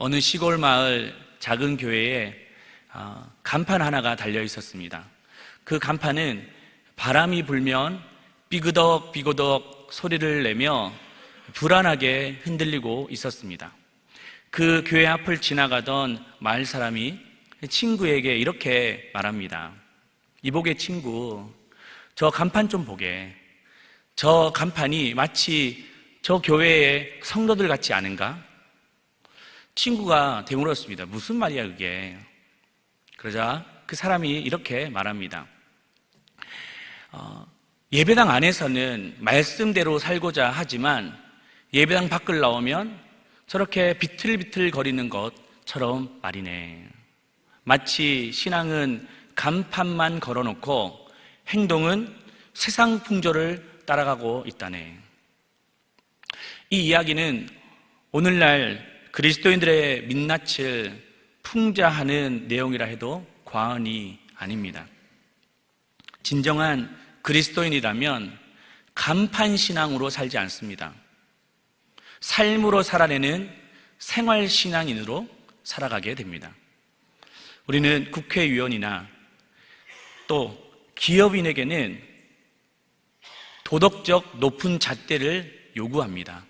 어느 시골 마을 작은 교회에 간판 하나가 달려 있었습니다. 그 간판은 바람이 불면 삐그덕 소리를 내며 불안하게 흔들리고 있었습니다. 그 교회 앞을 지나가던 마을 사람이 친구에게 이렇게 말합니다. 이보게 친구, 저 간판 좀 보게. 저 간판이 마치 저 교회의 성도들 같지 않은가? 친구가 되물었습니다. 무슨 말이야 그게? 그러자 그 사람이 이렇게 말합니다. 예배당 안에서는 말씀대로 살고자 하지만 예배당 밖을 나오면 저렇게 비틀비틀 거리는 것처럼 말이네. 마치 신앙은 간판만 걸어놓고 행동은 세상 풍조를 따라가고 있다네. 이 이야기는 오늘날 그리스도인들의 민낯을 풍자하는 내용이라 해도 과언이 아닙니다. 진정한 그리스도인이라면 간판신앙으로 살지 않습니다. 삶으로 살아내는 생활신앙인으로 살아가게 됩니다. 우리는 국회의원이나 또 기업인에게는 도덕적 높은 잣대를 요구합니다.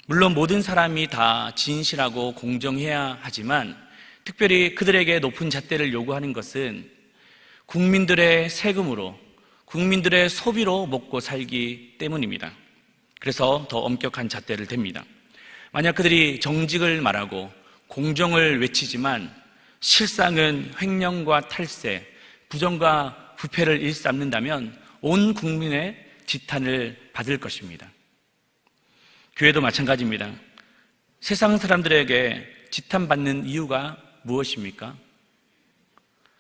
물론 모든 사람이 다 진실하고 공정해야 하지만 특별히 그들에게 높은 잣대를 요구하는 것은 국민들의 세금으로, 국민들의 소비로 먹고 살기 때문입니다. 그래서 더 엄격한 잣대를 댑니다. 만약 그들이 정직을 말하고 공정을 외치지만 실상은 횡령과 탈세, 부정과 부패를 일삼는다면 온 국민의 지탄을 받을 것입니다. 교회도 마찬가지입니다. 세상 사람들에게 지탄받는 이유가 무엇입니까?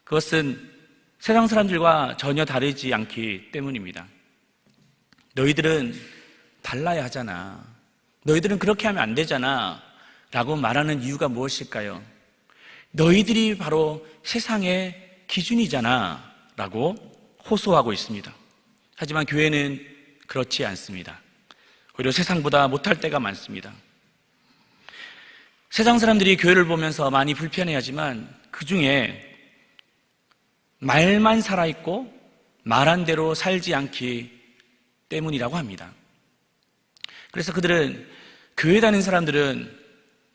그것은 세상 사람들과 전혀 다르지 않기 때문입니다. 너희들은 달라야 하잖아. 너희들은 그렇게 하면 안 되잖아. 라고 말하는 이유가 무엇일까요? 너희들이 바로 세상의 기준이잖아. 라고 호소하고 있습니다. 하지만 교회는 그렇지 않습니다. 오히려 세상보다 못할 때가 많습니다. 세상 사람들이 교회를 보면서 많이 불편해하지만 그 중에 말만 살아있고 말한 대로 살지 않기 때문이라고 합니다. 그래서 그들은 교회 다니는 사람들은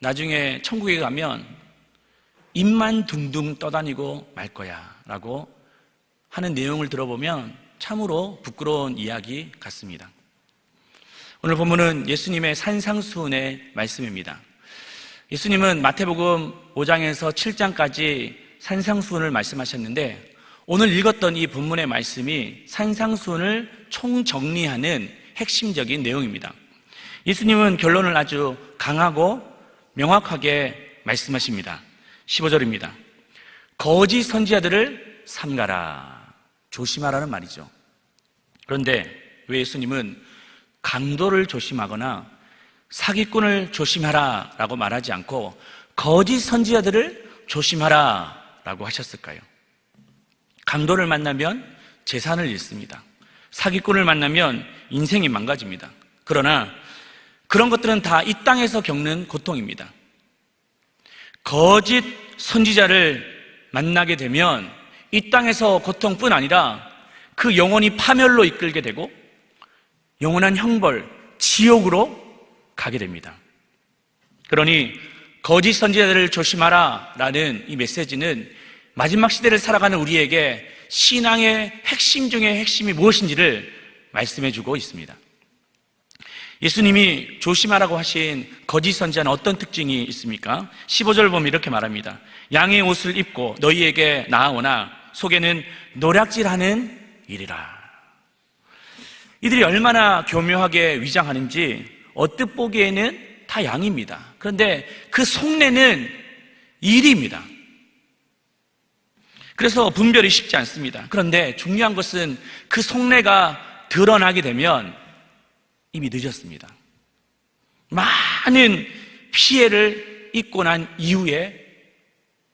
나중에 천국에 가면 입만 둥둥 떠다니고 말 거야 라고 하는 내용을 들어보면 참으로 부끄러운 이야기 같습니다. 오늘 본문은 예수님의 산상수훈의 말씀입니다. 예수님은 마태복음 5장에서 7장까지 산상수훈을 말씀하셨는데 오늘 읽었던 이 본문의 말씀이 산상수훈을 총정리하는 핵심적인 내용입니다. 예수님은 결론을 아주 강하고 명확하게 말씀하십니다. 15절입니다. 거짓 선지자들을 삼가라. 조심하라는 말이죠. 그런데 왜 예수님은 강도를 조심하거나 사기꾼을 조심하라 라고 말하지 않고 거짓 선지자들을 조심하라 라고 하셨을까요? 강도를 만나면 재산을 잃습니다. 사기꾼을 만나면 인생이 망가집니다. 그러나 그런 것들은 다 이 땅에서 겪는 고통입니다. 거짓 선지자를 만나게 되면 이 땅에서 고통뿐 아니라 그 영혼이 파멸로 이끌게 되고 영원한 형벌, 지옥으로 가게 됩니다. 그러니 거짓 선지자들을 조심하라 라는 이 메시지는 마지막 시대를 살아가는 우리에게 신앙의 핵심 중의 핵심이 무엇인지를 말씀해 주고 있습니다. 예수님이 조심하라고 하신 거짓 선지자는 어떤 특징이 있습니까? 15절 보면 이렇게 말합니다. 양의 옷을 입고 너희에게 나아오나 속에는 노략질하는 일이라. 이들이 얼마나 교묘하게 위장하는지 언뜻 보기에는 다 양입니다. 그런데 그 속내는 일입니다. 그래서 분별이 쉽지 않습니다. 그런데 중요한 것은 그 속내가 드러나게 되면 이미 늦었습니다. 많은 피해를 입고 난 이후에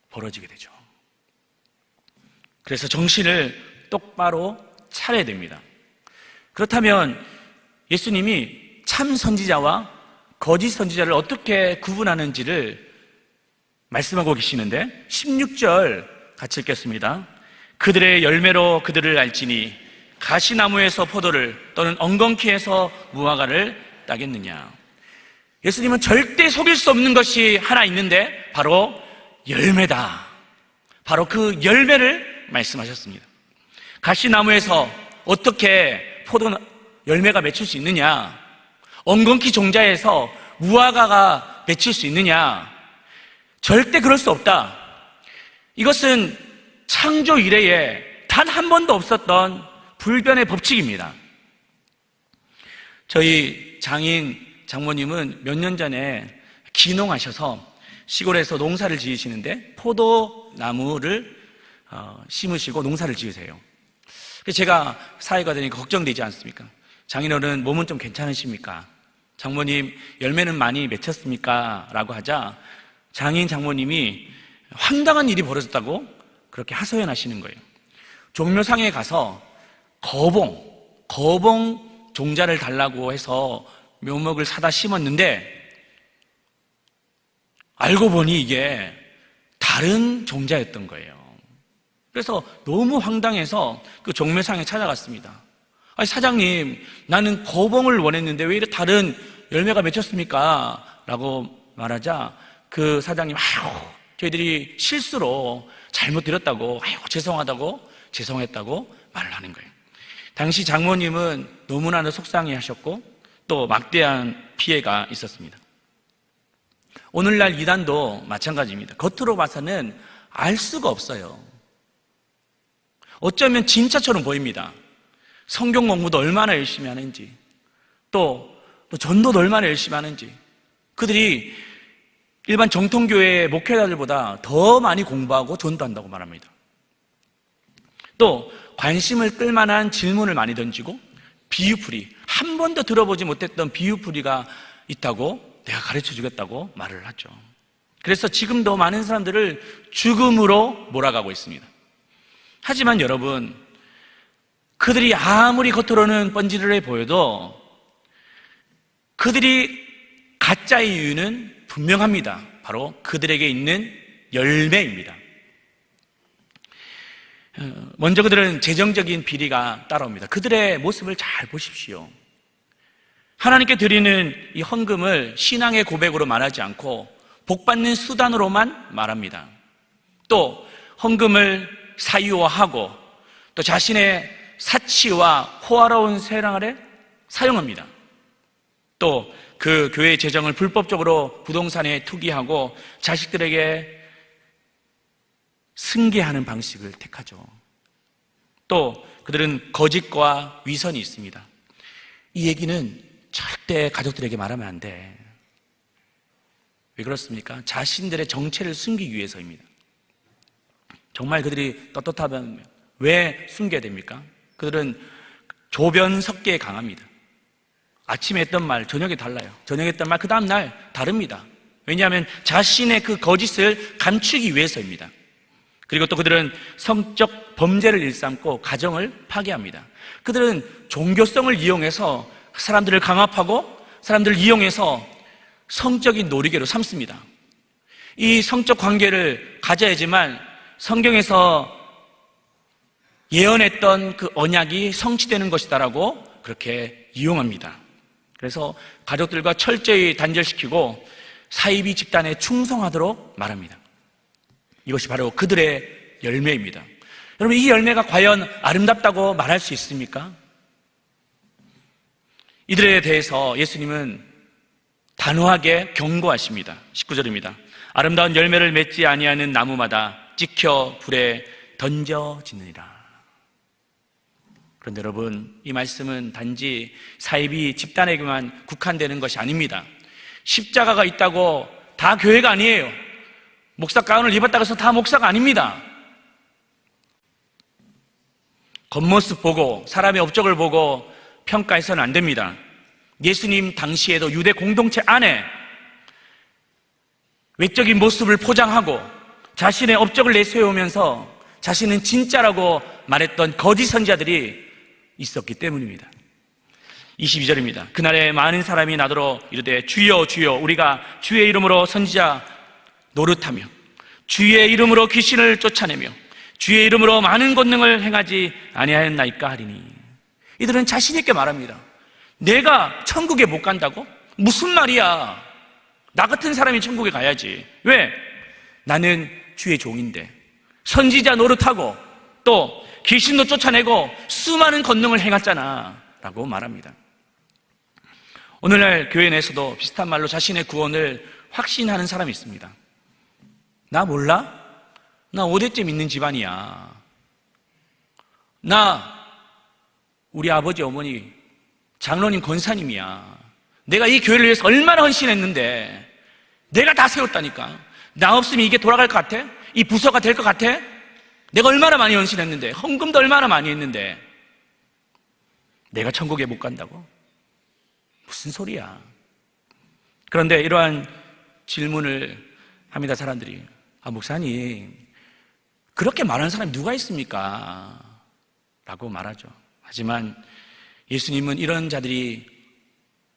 벌어지게 되죠. 그래서 정신을 똑바로 차려야 됩니다. 그렇다면 예수님이 참 선지자와 거짓 선지자를 어떻게 구분하는지를 말씀하고 계시는데 16절 같이 읽겠습니다. 그들의 열매로 그들을 알지니 가시나무에서 포도를 또는 엉겅퀴에서 무화과를 따겠느냐. 예수님은 절대 속일 수 없는 것이 하나 있는데 바로 열매다. 바로 그 열매를 말씀하셨습니다. 가시나무에서 어떻게 포도 열매가 맺힐 수 있느냐? 엉겅퀴 종자에서 무화과가 맺힐 수 있느냐? 절대 그럴 수 없다. 이것은 창조 이래에 단 한 번도 없었던 불변의 법칙입니다. 저희 장모님은 몇 년 전에 귀농하셔서 시골에서 농사를 지으시는데 포도나무를 심으시고 농사를 지으세요. 제가 사회가 되니까 걱정되지 않습니까? 장인어른 몸은 좀 괜찮으십니까? 장모님 열매는 많이 맺혔습니까? 라고 하자 장모님이 황당한 일이 벌어졌다고 그렇게 하소연하시는 거예요. 종묘상에 가서 거봉 종자를 달라고 해서 묘목을 사다 심었는데 알고 보니 이게 다른 종자였던 거예요. 그래서 너무 황당해서 그 종묘상에 찾아갔습니다. 아니, 사장님, 나는 거봉을 원했는데 왜 이렇게 다른 열매가 맺혔습니까? 라고 말하자 그 사장님, 저희들이 실수로 잘못 드렸다고, 죄송했다고 말을 하는 거예요. 당시 장모님은 너무나도 속상해 하셨고 또 막대한 피해가 있었습니다. 오늘날 이단도 마찬가지입니다. 겉으로 봐서는 알 수가 없어요. 어쩌면 진짜처럼 보입니다. 성경 공부도 얼마나 열심히 하는지, 또 전도도 얼마나 열심히 하는지, 그들이 일반 정통교회 목회자들보다 더 많이 공부하고 전도한다고 말합니다. 또 관심을 끌만한 질문을 많이 던지고 비유풀이, 한 번도 들어보지 못했던 비유풀이가 있다고 내가 가르쳐 주겠다고 말을 하죠. 그래서 지금도 많은 사람들을 죽음으로 몰아가고 있습니다. 하지만 여러분, 그들이 아무리 겉으로는 뻔질을 보여도 그들이 가짜의 이유는 분명합니다. 바로 그들에게 있는 열매입니다. 먼저 그들은 재정적인 비리가 따라옵니다. 그들의 모습을 잘 보십시오. 하나님께 드리는 이 헌금을 신앙의 고백으로 말하지 않고 복받는 수단으로만 말합니다. 또 헌금을 사유화하고 또 자신의 사치와 호화로운 세상 아래 사용합니다. 또 그 교회의 재정을 불법적으로 부동산에 투기하고 자식들에게 승계하는 방식을 택하죠. 또 그들은 거짓과 위선이 있습니다. 이 얘기는 절대 가족들에게 말하면 안 돼. 왜 그렇습니까? 자신들의 정체를 숨기기 위해서입니다. 정말 그들이 떳떳하면 왜 숨겨야 됩니까? 그들은 조변석계에 강합니다. 아침에 했던 말, 저녁에 달라요. 저녁에 했던 말, 그 다음 날 다릅니다. 왜냐하면 자신의 그 거짓을 감추기 위해서입니다. 그리고 또 그들은 성적 범죄를 일삼고 가정을 파괴합니다. 그들은 종교성을 이용해서 사람들을 강압하고 사람들을 이용해서 성적인 놀이개로 삼습니다. 이 성적 관계를 가져야지만 성경에서 예언했던 그 언약이 성취되는 것이다라고 그렇게 이용합니다. 그래서 가족들과 철저히 단절시키고 사이비 집단에 충성하도록 말합니다. 이것이 바로 그들의 열매입니다. 여러분, 이 열매가 과연 아름답다고 말할 수 있습니까? 이들에 대해서 예수님은 단호하게 경고하십니다. 19절입니다. 아름다운 열매를 맺지 아니하는 나무마다 찍혀 불에 던져지느니라. 그런데 여러분, 이 말씀은 단지 사이비 집단에게만 국한되는 것이 아닙니다. 십자가가 있다고 다 교회가 아니에요. 목사 가운을 입었다고 해서 다 목사가 아닙니다. 겉모습 보고 사람의 업적을 보고 평가해서는 안 됩니다. 예수님 당시에도 유대 공동체 안에 외적인 모습을 포장하고 자신의 업적을 내세우면서 자신은 진짜라고 말했던 거짓 선지자들이 있었기 때문입니다. 22절입니다. 그날에 많은 사람이 나더러 이르되 주여 주여 우리가 주의 이름으로 선지자 노릇하며 주의 이름으로 귀신을 쫓아내며 주의 이름으로 많은 권능을 행하지 아니하였나이까 하리니. 이들은 자신 있게 말합니다. 내가 천국에 못 간다고? 무슨 말이야? 나 같은 사람이 천국에 가야지. 왜? 나는 주의 종인데 선지자 노릇하고 또 귀신도 쫓아내고 수많은 권능을 행했잖아 라고 말합니다. 오늘날 교회 내에서도 비슷한 말로 자신의 구원을 확신하는 사람이 있습니다. 나 몰라? 나 5대째 믿는 집안이야. 나 우리 아버지 어머니 장로님 권사님이야. 내가 이 교회를 위해서 얼마나 헌신했는데 내가 다 세웠다니까. 나 없으면 이게 돌아갈 것 같아? 이 부서가 될 것 같아? 내가 얼마나 많이 헌신했는데, 헌금도 얼마나 많이 했는데 내가 천국에 못 간다고? 무슨 소리야? 그런데 이러한 질문을 합니다. 사람들이. 목사님, 그렇게 말하는 사람이 누가 있습니까? 라고 말하죠. 하지만 예수님은 이런 자들이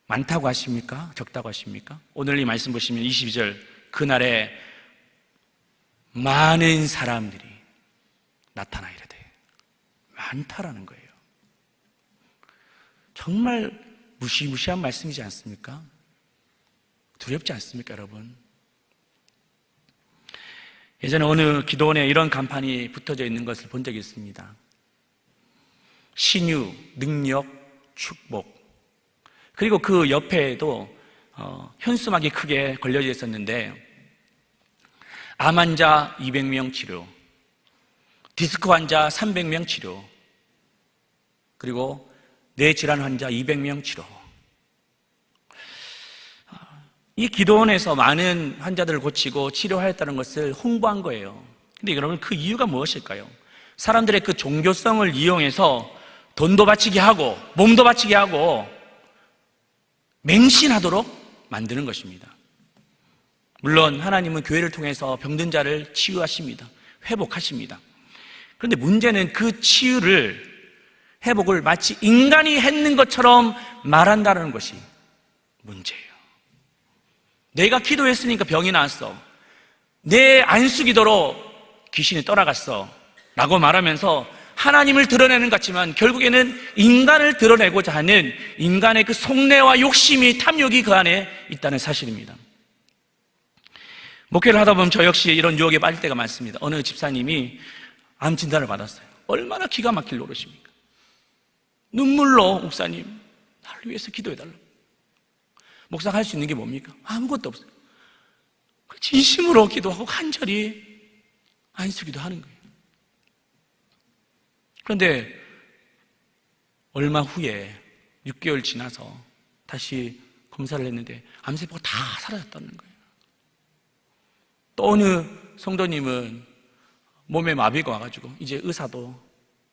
많다고 하십니까? 적다고 하십니까? 오늘 이 말씀 보시면 22절, 그날에 많은 사람들이 나타나이르되, 많다라는 거예요. 정말 무시무시한 말씀이지 않습니까? 두렵지 않습니까, 여러분? 예전에 어느 기도원에 이런 간판이 붙어져 있는 것을 본 적이 있습니다. 신유, 능력, 축복. 그리고 그 옆에도 현수막이 크게 걸려져 있었는데, 암 환자 200명 치료, 디스크 환자 300명 치료, 그리고 뇌질환 환자 200명 치료. 이 기도원에서 많은 환자들을 고치고 치료하였다는 것을 홍보한 거예요. 근데 여러분, 그 이유가 무엇일까요? 사람들의 그 종교성을 이용해서 돈도 바치게 하고 몸도 바치게 하고 맹신하도록 만드는 것입니다. 물론 하나님은 교회를 통해서 병든 자를 치유하십니다. 회복하십니다. 그런데 문제는 그 치유를, 회복을 마치 인간이 했는 것처럼 말한다는 것이 문제예요. 내가 기도했으니까 병이 나았어. 내 안수기도로 귀신이 떠나갔어 라고 말하면서 하나님을 드러내는 것 같지만 결국에는 인간을 드러내고자 하는 인간의 그 속내와 욕심이, 탐욕이 그 안에 있다는 사실입니다. 목회를 하다 보면 저 역시 이런 유혹에 빠질 때가 많습니다. 어느 집사님이 암 진단을 받았어요. 얼마나 기가 막힐 노릇입니까? 눈물로, 목사님 나를 위해서 기도해달라고. 목사가 할 수 있는 게 뭡니까? 아무것도 없어요. 진심으로 기도하고 간절히 안수기도 하는 거예요. 그런데 얼마 후에 6개월 지나서 다시 검사를 했는데 암세포가 다 사라졌다는 거예요. 또 어느 성도님은 몸에 마비가 와가지고 이제 의사도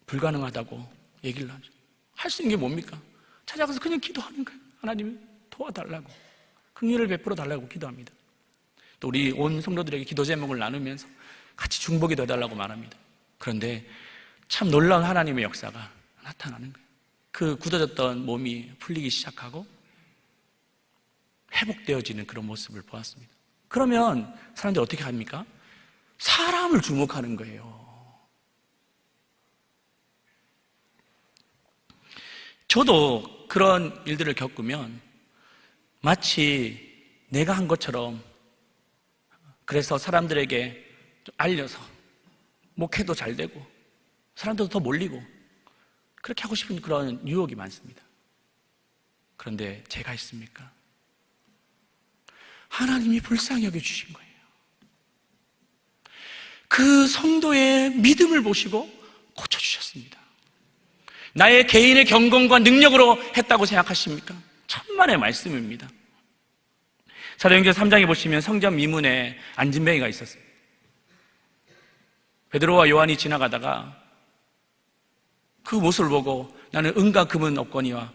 불가능하다고 얘기를 하죠. 할 수 있는 게 뭡니까? 찾아가서 그냥 기도하는 거예요. 하나님 도와달라고, 긍휼을 베풀어 달라고 기도합니다. 또 우리 온 성도들에게 기도 제목을 나누면서 같이 중보기 도해달라고 말합니다. 그런데 참 놀라운 하나님의 역사가 나타나는 거예요. 그 굳어졌던 몸이 풀리기 시작하고 회복되어지는 그런 모습을 보았습니다. 그러면 사람들이 어떻게 합니까? 사람을 주목하는 거예요. 저도 그런 일들을 겪으면 마치 내가 한 것처럼, 그래서 사람들에게 알려서 목회도 잘 되고 사람들도 더 몰리고 그렇게 하고 싶은 그런 유혹이 많습니다. 그런데 제가 있습니까? 하나님이 불쌍히 여겨주신 거예요. 그 성도의 믿음을 보시고 고쳐주셨습니다. 나의 개인의 경건과 능력으로 했다고 생각하십니까? 천만의 말씀입니다. 사도행전 3장에 보시면 성전 미문에 안진뱅이가 있었습니다. 베드로와 요한이 지나가다가 그 모습을 보고 나는 은과 금은 없거니와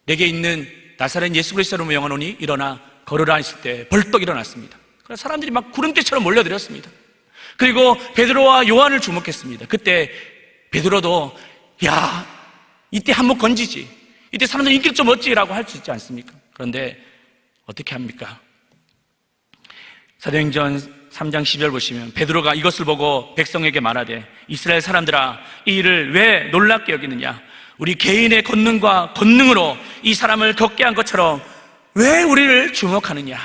내게 있는 나사렛 예수 그리스도로 명하노니 일어나 걸으라 했을 때 벌떡 일어났습니다. 그래서 사람들이 막 구름대처럼 몰려들었습니다. 그리고 베드로와 요한을 주목했습니다. 그때 베드로도 야, 이때 한몫 건지지, 이때 사람들 인기를 좀 얻지라고 할 수 있지 않습니까? 그런데 어떻게 합니까? 사도행전 3장 10절 보시면 베드로가 이것을 보고 백성에게 말하되 이스라엘 사람들아 이 일을 왜 놀랍게 여기느냐 우리 개인의 권능과 권능으로 이 사람을 걷게 한 것처럼 왜 우리를 주목하느냐.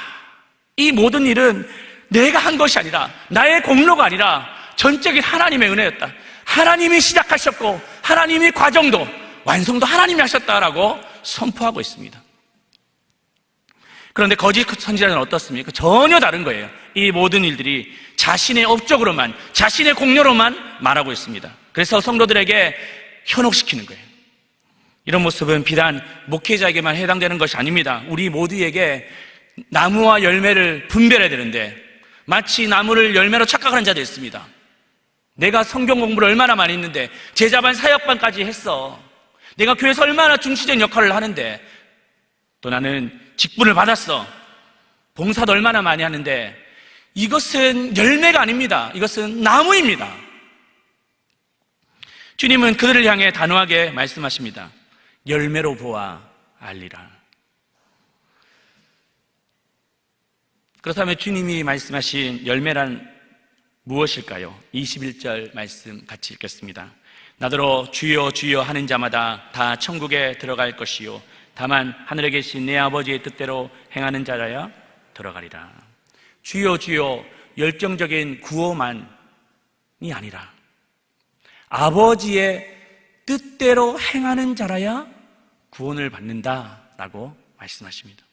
이 모든 일은 내가 한 것이 아니라 나의 공로가 아니라 전적인 하나님의 은혜였다. 하나님이 시작하셨고 하나님이 과정도 완성도 하나님이 하셨다라고 선포하고 있습니다. 그런데 거짓 선지자는 어떻습니까? 전혀 다른 거예요. 이 모든 일들이 자신의 업적으로만, 자신의 공로로만 말하고 있습니다. 그래서 성도들에게 현혹시키는 거예요. 이런 모습은 비단 목회자에게만 해당되는 것이 아닙니다. 우리 모두에게 나무와 열매를 분별해야 되는데 마치 나무를 열매로 착각하는 자도 있습니다. 내가 성경 공부를 얼마나 많이 했는데 제자반 사역반까지 했어. 내가 교회에서 얼마나 중시적인 역할을 하는데 또 나는 직분을 받았어. 봉사도 얼마나 많이 하는데 이것은 열매가 아닙니다. 이것은 나무입니다. 주님은 그들을 향해 단호하게 말씀하십니다. 열매로 보아 알리라. 그렇다면 주님이 말씀하신 열매란 무엇일까요? 21절 말씀 같이 읽겠습니다. 나더러 주여 주여 하는 자마다 다 천국에 들어갈 것이요 다만 하늘에 계신 내 아버지의 뜻대로 행하는 자라야 들어가리라. 주여 주여 열정적인 구호만이 아니라 아버지의 뜻대로 행하는 자라야 구원을 받는다라고 말씀하십니다.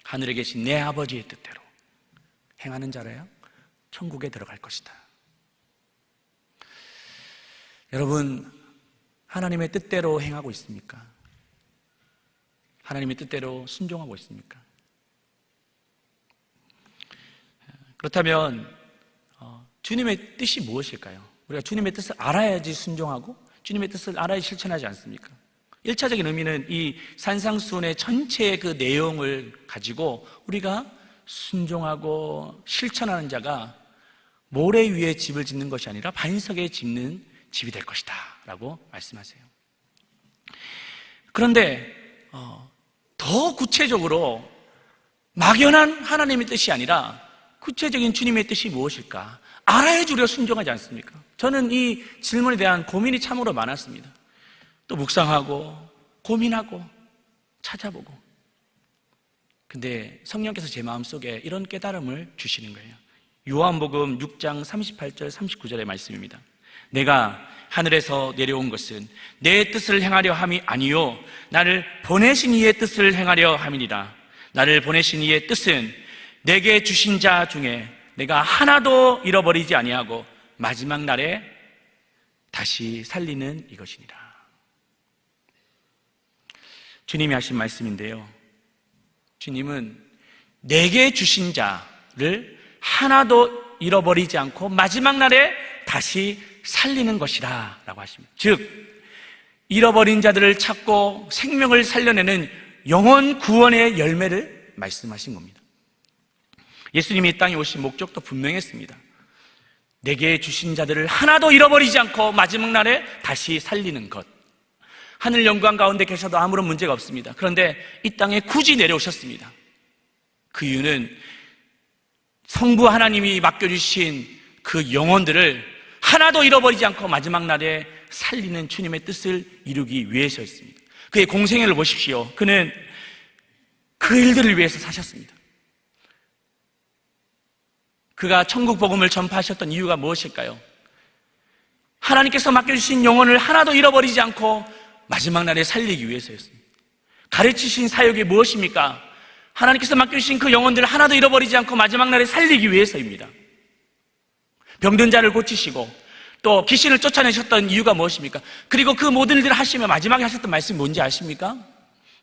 하늘에 계신 내 아버지의 뜻대로 행하는 자라야 천국에 들어갈 것이다. 여러분, 하나님의 뜻대로 행하고 있습니까? 하나님의 뜻대로 순종하고 있습니까? 그렇다면 주님의 뜻이 무엇일까요? 우리가 주님의 뜻을 알아야지 순종하고 주님의 뜻을 알아야 실천하지 않습니까? 1차적인 의미는 이 산상수훈의 전체의 그 내용을 가지고 우리가 순종하고 실천하는 자가 모래 위에 집을 짓는 것이 아니라 반석에 짓는 집이 될 것이다 라고 말씀하세요. 그런데 더 구체적으로 막연한 하나님의 뜻이 아니라 구체적인 주님의 뜻이 무엇일까? 알아야지 우리가 순종하지 않습니까? 저는 이 질문에 대한 고민이 참으로 많았습니다. 또 묵상하고 고민하고 찾아보고. 근데 성령께서 제 마음속에 이런 깨달음을 주시는 거예요. 요한복음 6장 38절 39절의 말씀입니다. 내가 하늘에서 내려온 것은 내 뜻을 행하려 함이 아니요 나를 보내신 이의 뜻을 행하려 함이니라. 나를 보내신 이의 뜻은 내게 주신 자 중에 내가 하나도 잃어버리지 아니하고 마지막 날에 다시 살리는 이것이니라. 주님이 하신 말씀인데요, 주님은 내게 주신 자를 하나도 잃어버리지 않고 마지막 날에 다시 살리는 것이라 라고 하십니다. 즉 잃어버린 자들을 찾고 생명을 살려내는 영원 구원의 열매를 말씀하신 겁니다. 예수님이 이 땅에 오신 목적도 분명했습니다. 내게 주신 자들을 하나도 잃어버리지 않고 마지막 날에 다시 살리는 것. 하늘 영광 가운데 계셔도 아무런 문제가 없습니다. 그런데 이 땅에 굳이 내려오셨습니다. 그 이유는 성부 하나님이 맡겨주신 그 영혼들을 하나도 잃어버리지 않고 마지막 날에 살리는 주님의 뜻을 이루기 위해서였습니다. 그의 공생애를 보십시오. 그는 그 일들을 위해서 사셨습니다. 그가 천국 복음을 전파하셨던 이유가 무엇일까요? 하나님께서 맡겨주신 영혼을 하나도 잃어버리지 않고 마지막 날에 살리기 위해서였습니다. 가르치신 사역이 무엇입니까? 하나님께서 맡겨주신 그 영혼들을 하나도 잃어버리지 않고 마지막 날에 살리기 위해서입니다. 병든 자를 고치시고 또 귀신을 쫓아내셨던 이유가 무엇입니까? 그리고 그 모든 일들을 하시며 마지막에 하셨던 말씀이 뭔지 아십니까?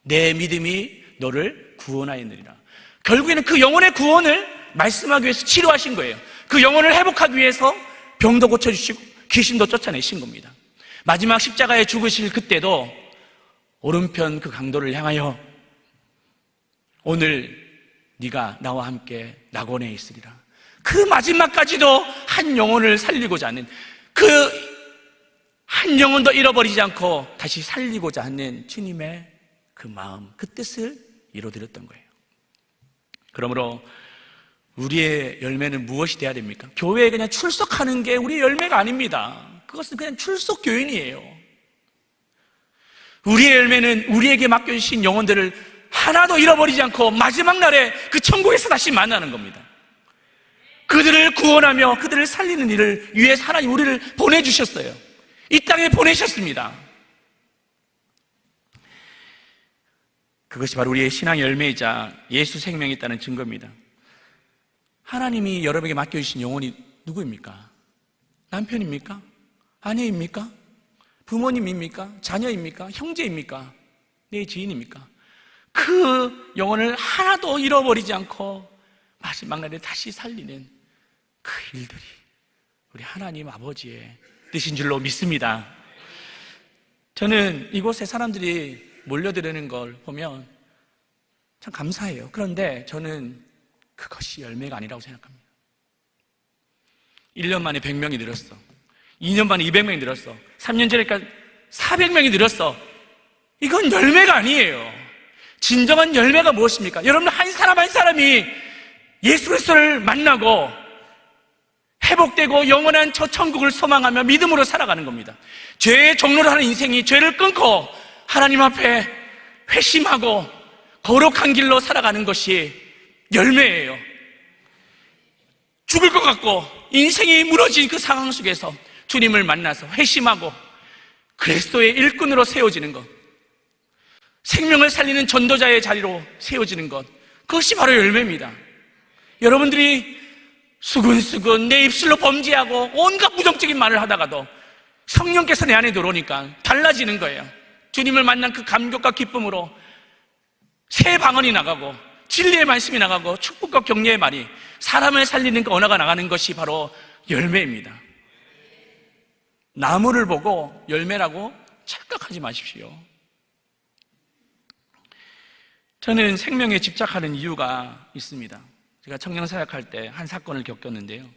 내 믿음이 너를 구원하였느니라. 결국에는 그 영혼의 구원을 말씀하기 위해서 치료하신 거예요. 그 영혼을 회복하기 위해서 병도 고쳐주시고 귀신도 쫓아내신 겁니다. 마지막 십자가에 죽으실 그때도 오른편 그 강도를 향하여 오늘 네가 나와 함께 낙원에 있으리라. 그 마지막까지도 한 영혼을 살리고자 하는, 그 한 영혼도 잃어버리지 않고 다시 살리고자 하는 주님의 그 마음, 그 뜻을 이루어드렸던 거예요. 그러므로 우리의 열매는 무엇이 돼야 됩니까? 교회에 그냥 출석하는 게 우리의 열매가 아닙니다. 그것은 그냥 출석 교인이에요. 우리의 열매는 우리에게 맡겨주신 영혼들을 하나도 잃어버리지 않고 마지막 날에 그 천국에서 다시 만나는 겁니다. 그들을 구원하며 그들을 살리는 일을 위해서 하나님 우리를 보내주셨어요. 이 땅에 보내셨습니다. 그것이 바로 우리의 신앙의 열매이자 예수 생명이 있다는 증거입니다. 하나님이 여러분에게 맡겨주신 영혼이 누구입니까? 남편입니까? 아내입니까? 부모님입니까? 자녀입니까? 형제입니까? 내 지인입니까? 그 영혼을 하나도 잃어버리지 않고 마지막 날에 다시 살리는 그 일들이 우리 하나님 아버지의 뜻인 줄로 믿습니다. 저는 이곳에 사람들이 몰려드는 걸 보면 참 감사해요. 그런데 저는 그것이 열매가 아니라고 생각합니다. 1년 만에 100명이 늘었어. 2년 만에 200명이 늘었어. 3년 전에까지 400명이 늘었어. 이건 열매가 아니에요. 진정한 열매가 무엇입니까? 여러분, 한 사람 한 사람이 예수 그리스도를 만나고 회복되고 영원한 저 천국을 소망하며 믿음으로 살아가는 겁니다. 죄의 종로를 하는 인생이 죄를 끊고 하나님 앞에 회심하고 거룩한 길로 살아가는 것이 열매예요. 죽을 것 같고 인생이 무너진 그 상황 속에서 주님을 만나서 회심하고 그리스도의 일꾼으로 세워지는 것, 생명을 살리는 전도자의 자리로 세워지는 것, 그것이 바로 열매입니다. 여러분들이 수근수근 내 입술로 범죄하고 온갖 부정적인 말을 하다가도 성령께서 내 안에 들어오니까 달라지는 거예요. 주님을 만난 그 감격과 기쁨으로 새 방언이 나가고 진리의 말씀이 나가고 축복과 격려의 말이 사람을 살리는 그 언어가 나가는 것이 바로 열매입니다. 나무를 보고 열매라고 착각하지 마십시오. 저는 생명에 집착하는 이유가 있습니다. 제가 청년사역할 때 한 사건을 겪었는데요.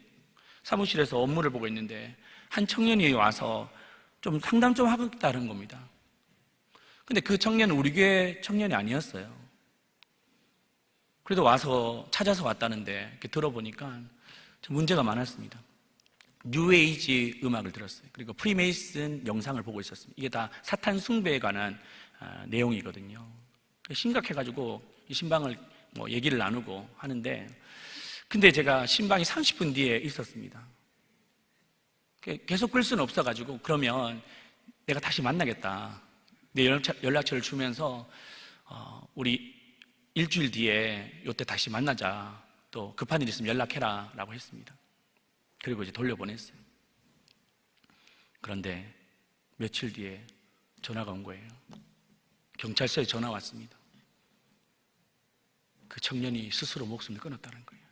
사무실에서 업무를 보고 있는데 한 청년이 와서 좀 상담 좀 하겠다는 겁니다. 근데 그 청년은 우리 교회 청년이 아니었어요. 그래도 와서 찾아서 왔다는데 이렇게 들어보니까 좀 문제가 많았습니다. 뉴에이지 음악을 들었어요. 그리고 프리메이슨 영상을 보고 있었습니다. 이게 다 사탄 숭배에 관한 내용이거든요. 심각해가지고 이 신방을 얘기를 나누고 하는데, 근데 제가 신방이 30분 뒤에 있었습니다. 계속 끌 수는 없어가지고 그러면 내가 다시 만나겠다. 내 연락처를 주면서 우리 일주일 뒤에 요때 다시 만나자. 또 급한 일 있으면 연락해라 라고 했습니다. 그리고 이제 돌려보냈어요. 그런데 며칠 뒤에 전화가 온 거예요. 경찰서에 전화 왔습니다. 그 청년이 스스로 목숨을 끊었다는 거예요.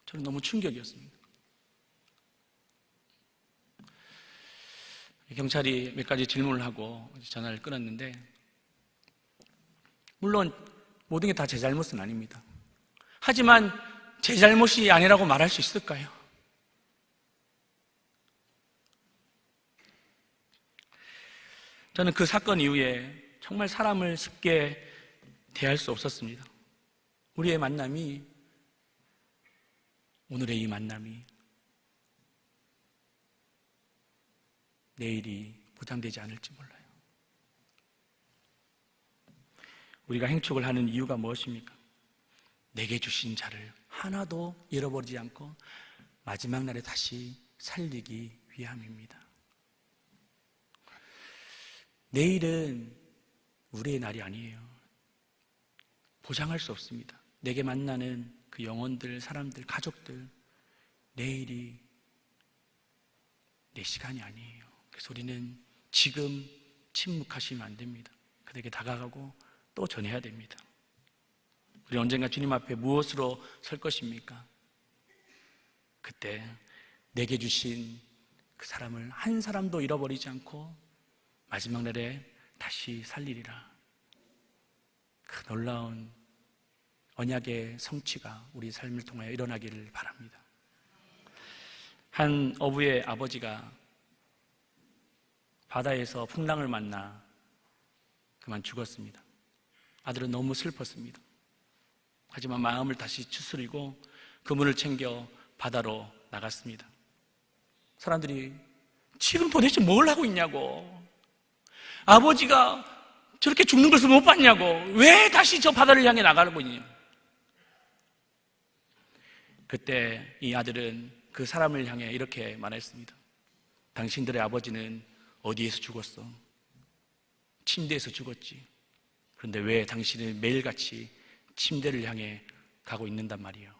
저는 너무 충격이었습니다. 경찰이 몇 가지 질문을 하고 전화를 끊었는데, 물론 모든 게 다 제 잘못은 아닙니다. 하지만 제 잘못이 아니라고 말할 수 있을까요? 저는 그 사건 이후에 정말 사람을 쉽게 대할 수 없었습니다. 우리의 만남이, 오늘의 이 만남이 내일이 보장되지 않을지 몰라요. 우리가 행복을 하는 이유가 무엇입니까? 내게 주신 자를 하나도 잃어버리지 않고 마지막 날에 다시 살리기 위함입니다. 내일은 우리의 날이 아니에요. 보장할 수 없습니다. 내게 만나는 그 영혼들, 사람들, 가족들, 내일이 내 시간이 아니에요. 그래서 우리는 지금 침묵하시면 안 됩니다. 그들에게 다가가고 또 전해야 됩니다. 우리 언젠가 주님 앞에 무엇으로 설 것입니까? 그때 내게 주신 그 사람을 한 사람도 잃어버리지 않고 마지막 날에 다시 살리리라. 그 놀라운 언약의 성취가 우리 삶을 통하여 일어나기를 바랍니다. 한 어부의 아버지가 바다에서 풍랑을 만나 그만 죽었습니다. 아들은 너무 슬펐습니다. 하지만 마음을 다시 추스리고 그물을 챙겨 바다로 나갔습니다. 사람들이 지금 도대체 뭘 하고 있냐고, 아버지가 저렇게 죽는 것을 못 봤냐고, 왜 다시 저 바다를 향해 나가고 있냐. 그때 이 아들은 그 사람을 향해 이렇게 말했습니다. 당신들의 아버지는 어디에서 죽었어? 침대에서 죽었지. 그런데 왜 당신은 매일같이 침대를 향해 가고 있는단 말이에요.